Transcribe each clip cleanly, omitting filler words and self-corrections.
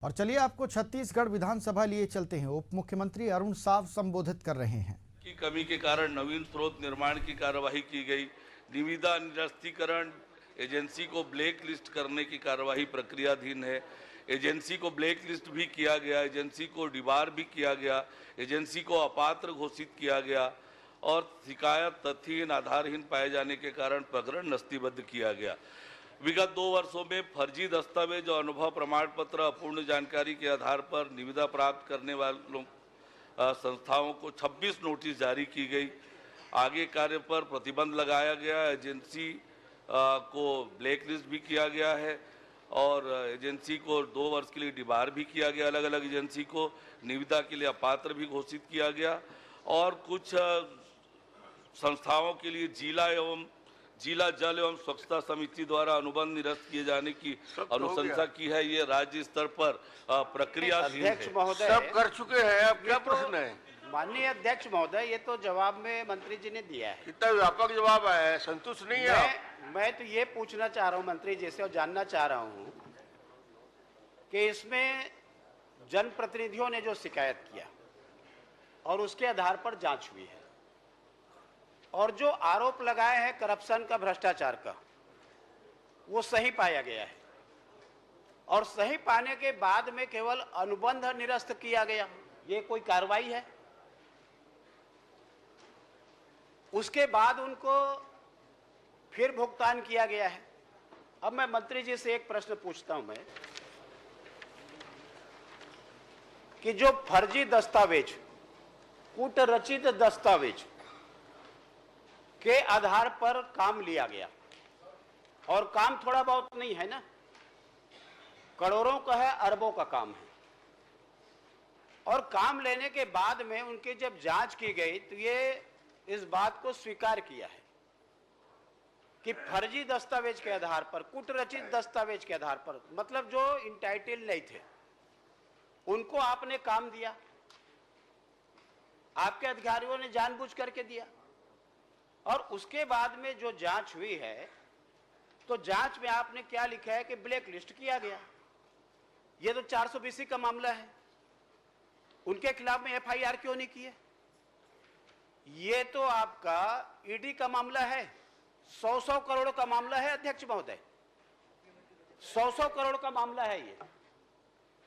और चलिए आपको छत्तीसगढ़ विधानसभा लिए चलते हैं। उप मुख्यमंत्री अरुण साव संबोधित कर रहे हैं। की कमी के कारण नवीन स्रोत निर्माण की कार्यवाही की गई। निविदा निरस्तीकरण एजेंसी को ब्लैक लिस्ट करने की कार्यवाही प्रक्रियाधीन है। एजेंसी को ब्लैक लिस्ट भी किया गया, एजेंसी को डिबार भी किया गया, एजेंसी को अपात्र घोषित किया गया और शिकायत तथ्यहीन आधारहीन पाए जाने के कारण प्रकरण नस्तीबद्ध किया गया। विगत 2 वर्षों में फर्जी दस्तावेज और अनुभव प्रमाण पत्र अपूर्ण जानकारी के आधार पर निविदा प्राप्त करने वालों संस्थाओं को 26 नोटिस जारी की गई। आगे कार्य पर प्रतिबंध लगाया गया। एजेंसी को ब्लैक लिस्ट भी किया गया है और एजेंसी को 2 वर्ष के लिए डिबार भी किया गया। अलग अलग एजेंसी को निविदा के लिए अपात्र भी घोषित किया गया और कुछ संस्थाओं के लिए जिला जल एवं स्वच्छता समिति द्वारा अनुबंध निरस्त किए जाने की अनुशंसा की है। ये राज्य स्तर पर प्रक्रिया अध्यक्ष महोदय सब कर चुके हैं। अब क्या प्रश्न है? माननीय अध्यक्ष महोदय, ये तो जवाब में मंत्री जी ने दिया है। कितना व्यापक जवाब आया है, संतुष्ट नहीं है? मैं तो ये पूछना चाह रहा हूँ मंत्री जी से और जानना चाह रहा हूँ कि इसमें जनप्रतिनिधियों ने जो शिकायत किया और उसके आधार पर जांच हुई है और जो आरोप लगाए हैं करप्शन का, भ्रष्टाचार का, वो सही पाया गया है और सही पाने के बाद में केवल अनुबंध निरस्त किया गया, ये कोई कार्रवाई है? उसके बाद उनको फिर भुगतान किया गया है। अब मैं मंत्री जी से एक प्रश्न पूछता हूं मैं कि जो फर्जी दस्तावेज, कूटरचित दस्तावेज के आधार पर काम लिया गया और काम थोड़ा बहुत नहीं है ना, करोड़ों का है, अरबों का काम है और काम लेने के बाद में उनकी जब जांच की गई तो ये इस बात को स्वीकार किया है कि फर्जी दस्तावेज के आधार पर, कूटरचित दस्तावेज के आधार पर, मतलब जो इंटाइटल नहीं थे उनको आपने काम दिया, आपके अधिकारियों ने जानबूझ करके दिया और उसके बाद में जो जांच हुई है तो जांच में आपने क्या लिखा है कि ब्लैक लिस्ट किया गया। ये तो 420 का मामला है, उनके खिलाफ में एफआईआर क्यों नहीं की है? ये तो आपका ईडी का मामला है, 100 करोड़ का मामला है अध्यक्ष महोदय, 100 करोड़ का मामला है ये।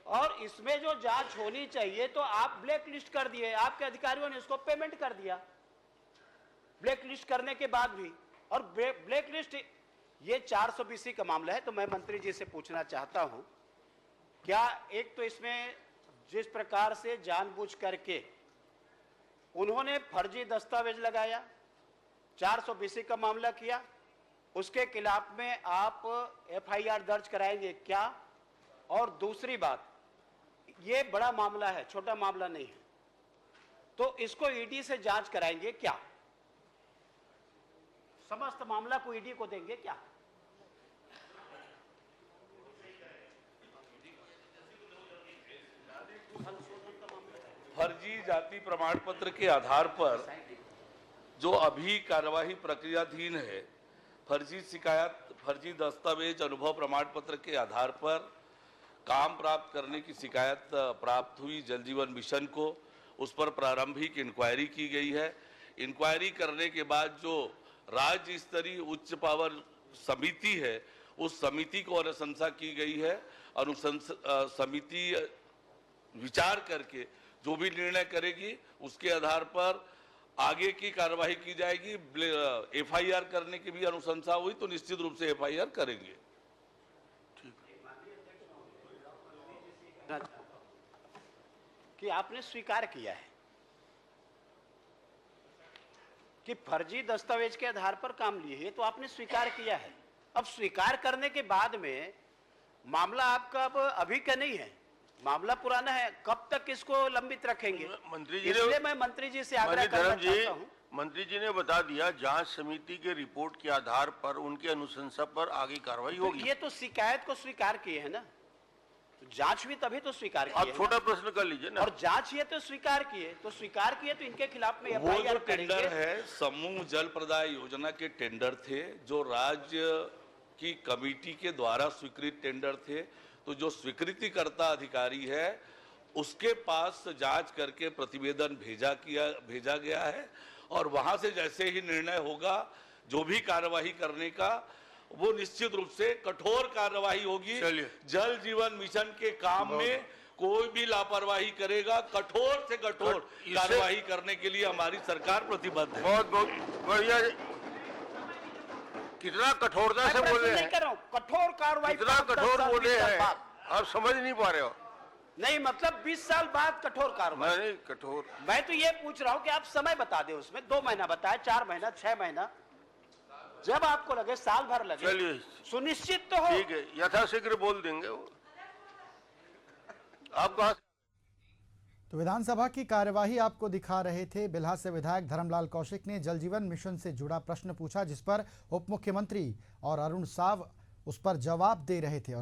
और इसमें जो जांच होनी चाहिए तो आप ब्लैक लिस्ट कर दिए, आपके अधिकारियों ने उसको पेमेंट कर दिया ब्लैक लिस्ट करने के बाद भी। और ब्लैक लिस्ट ये 420 का मामला है। तो मैं मंत्री जी से पूछना चाहता हूं, क्या एक तो इसमें जिस प्रकार से जानबूझ करके उन्होंने फर्जी दस्तावेज लगाया, 420 का मामला किया, उसके खिलाफ में आप एफआईआर दर्ज कराएंगे क्या? और दूसरी बात, ये बड़ा मामला है, छोटा मामला नहीं है, तो इसको ईडी से जांच कराएंगे क्या? समस्त मामला को ईडी को देंगे क्या? फर्जी जाति प्रमाण पत्र के आधार पर जो अभी कार्यवाही प्रक्रियाधीन है, फर्जी शिकायत, फर्जी दस्तावेज, अनुभव प्रमाण पत्र के आधार पर काम प्राप्त करने की शिकायत प्राप्त हुई जल जीवन मिशन को। उस पर प्रारंभिक इंक्वायरी की गई है। इंक्वायरी करने के बाद जो राज्य स्तरीय उच्च पावर समिति है, उस समिति को अनुशंसा की गई है। समिति विचार करके जो भी निर्णय करेगी उसके आधार पर आगे की कार्यवाही की जाएगी। एफआईआर करने की भी अनुशंसा हुई तो निश्चित रूप से एफआईआर करेंगे। कि आपने स्वीकार किया है कि फर्जी दस्तावेज के आधार पर काम लिए है, तो आपने स्वीकार किया है। अब स्वीकार करने के बाद में मामला आपका अब अभी का नहीं है, मामला पुराना है, कब तक इसको लंबित रखेंगे? मंत्री जी इसलिए मैं मंत्री जी से आग्रह करना चाहता हूं। मंत्री जी ने बता दिया जांच समिति के रिपोर्ट के आधार पर उनकी अनुशंसा पर आगे कार्रवाई होगी। ये तो शिकायत को स्वीकार किए है ना, तो जांच भी तभी तो स्वीकार किए। आप छोटा प्रश्न कर लीजिए ना। और जांच ये तो स्वीकार किए, तो स्वीकार किए तो इनके खिलाफ में एफआईआर करेंगे। टेंडर है, समूह जल प्रदाय योजना के टेंडर थे जो राज्य की कमेटी के द्वारा स्वीकृत टेंडर थे। तो जो स्वीकृतिकर्ता अधिकारी है उसके पास जांच करके प्रतिवेदन भेजा गया है और वहां से जैसे ही निर्णय होगा जो भी कार्यवाही करने का वो निश्चित रूप से कठोर कार्यवाही होगी। चलिए। जल जीवन मिशन के काम में कोई भी लापरवाही करेगा कठोर से कठोर कार्यवाही करने के लिए हमारी सरकार प्रतिबद्ध है। बहुत बहुत बढ़िया। कितना कठोरता से बोले हैं, कठोर कार्रवाई कितना 5-10 कठोर साल, बोले 20 साल हैं, बाद। आप समझ नहीं पा रहे हो। नहीं मतलब 20 साल बाद कठोर कार्रवाई। नहीं कठोर, मैं तो ये पूछ रहा हूं कि आप समय बता दें, उसमें 2 महीना बताए, 4 महीना, 6 महीना, जब आपको लगे, साल भर लगे, चलिए सुनिश्चित तो हो। ठीक है, यथाशीघ्र बोल देंगे वो। आप कहा तो विधानसभा की कार्यवाही आपको दिखा रहे थे। बिल्हा से विधायक धर्मलाल कौशिक ने जल जीवन मिशन से जुड़ा प्रश्न पूछा, जिस पर उप मुख्यमंत्री और अरुण साव उस पर जवाब दे रहे थे। और